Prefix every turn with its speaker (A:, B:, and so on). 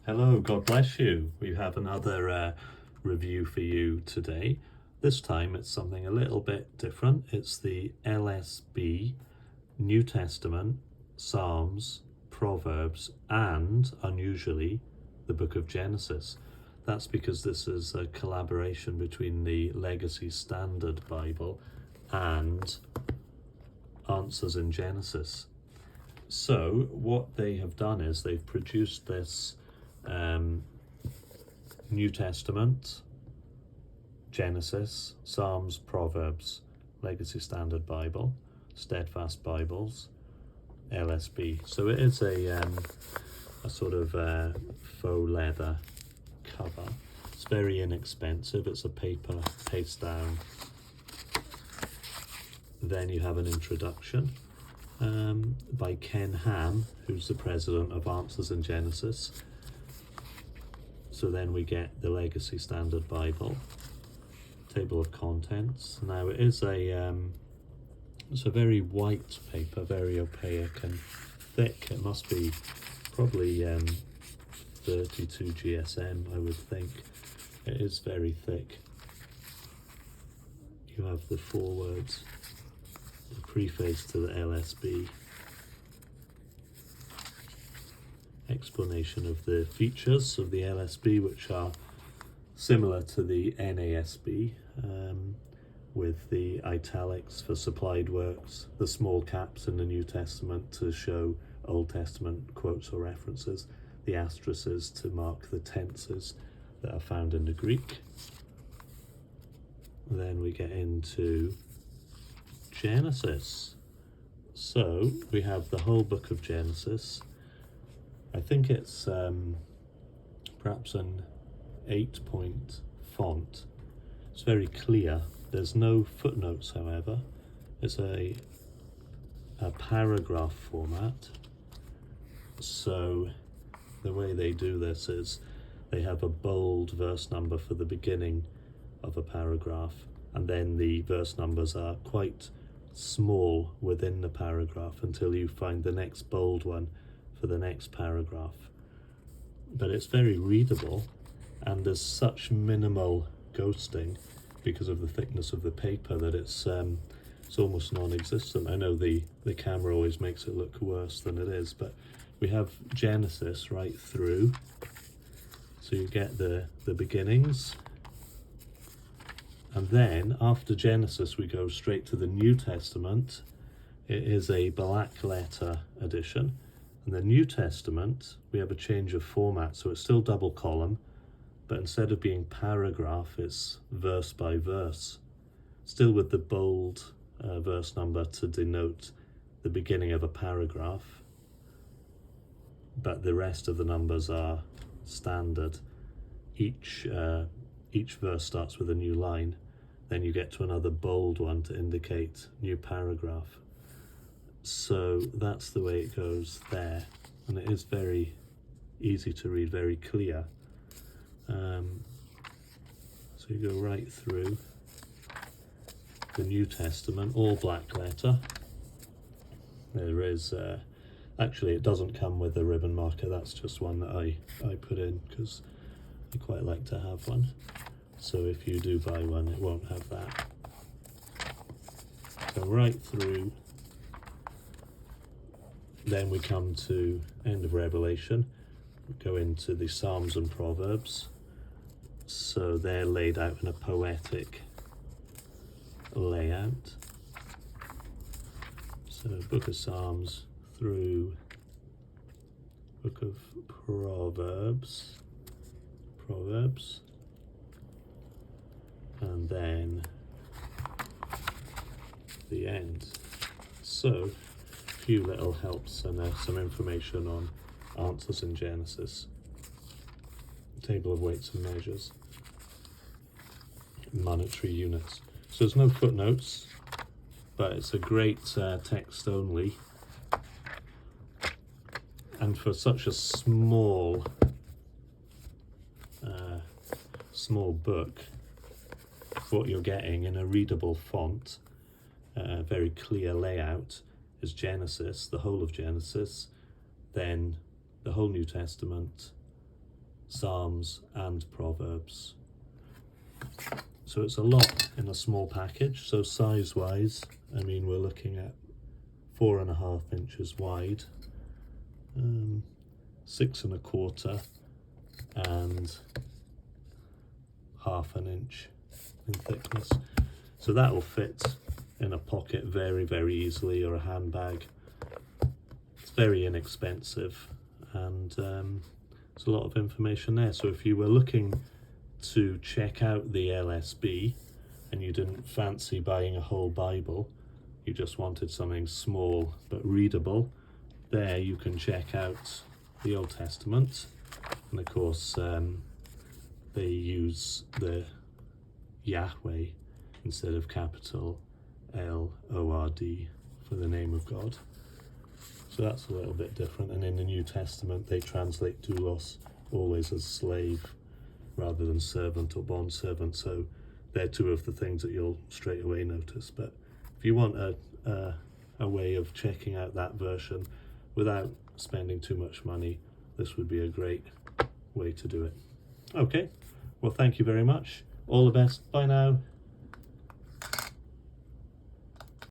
A: Hello, God bless you. We have another review for you today. This time it's something a little bit different. It's the LSB, New Testament, Psalms, Proverbs, and, unusually, the book of Genesis. That's because this is a collaboration between the Legacy Standard Bible and Answers in Genesis. So what they have done is they've produced this New Testament, Genesis, Psalms, Proverbs, Legacy Standard Bible, Steadfast Bibles, LSB. So it is a sort of faux leather cover. It's very inexpensive. It's a paper paste down. Then you have an introduction by Ken Ham, who's the president of Answers in Genesis. So then we get the Legacy Standard Bible, table of contents. Now it is it's a very white paper, very opaque and thick. It must be probably 32 GSM, I would think. It is very thick. You have the forewords, the preface to the LSB, explanation of the features of the LSB, which are similar to the NASB, with the italics for supplied works, the small caps in the New Testament to show Old Testament quotes or references, the asterisks to mark the tenses that are found in the Greek. Then we get into Genesis. So we have the whole book of Genesis. I think it's perhaps an 8-point font. It's very clear. There's no footnotes, however. It's a paragraph format. So the way they do this is they have a bold verse number for the beginning of a paragraph, and then the verse numbers are quite small within the paragraph until you find the next bold one for the next paragraph. But it's very readable, and there's such minimal ghosting because of the thickness of the paper that it's almost non-existent. I know the camera always makes it look worse than it is, but we have Genesis right through, so you get the beginnings, and then after Genesis we go straight to the New Testament. It is a black letter edition. In the New Testament, we have a change of format, so it's still double column, but instead of being paragraph, it's verse by verse, still with the bold verse number to denote the beginning of a paragraph, but the rest of the numbers are standard. Each verse starts with a new line, then you get to another bold one to indicate new paragraph. So that's the way it goes there, and it is very easy to read, very clear. So you go right through the New Testament, all black letter. There is actually, it doesn't come with a ribbon marker. That's just one that I put in because I quite like to have one. So if you do buy one, it won't have that. So right through. Then we come to end of Revelation. We go into the Psalms and Proverbs. So they're laid out in a poetic layout. So Book of Psalms through Book of Proverbs, and then the end. So few little helps and some information on Answers in Genesis, table of weights and measures, monetary units. So there's no footnotes, but it's a great text only, and for such a small book, what you're getting in a readable font, very clear layout, is Genesis, the whole of Genesis, then the whole New Testament, Psalms and Proverbs. So it's a lot in a small package. So size wise, I mean, we're looking at 4.5 inches wide, 6 1/4 and 1/2 inch in thickness. So that will fit in a pocket very, very easily, or a handbag. It's very inexpensive, and there's a lot of information there. So if you were looking to check out the LSB and you didn't fancy buying a whole Bible, you just wanted something small but readable, there you can check out the Old Testament. And of course they use the Yahweh instead of capital L-O-R-D for the name of God. So that's a little bit different. And in the New Testament they translate doulos always as slave rather than servant or bondservant. So they're two of the things that you'll straight away notice. But if you want a way of checking out that version without spending too much money, this would be a great way to do it. Okay, well, thank you very much. All the best. Bye now.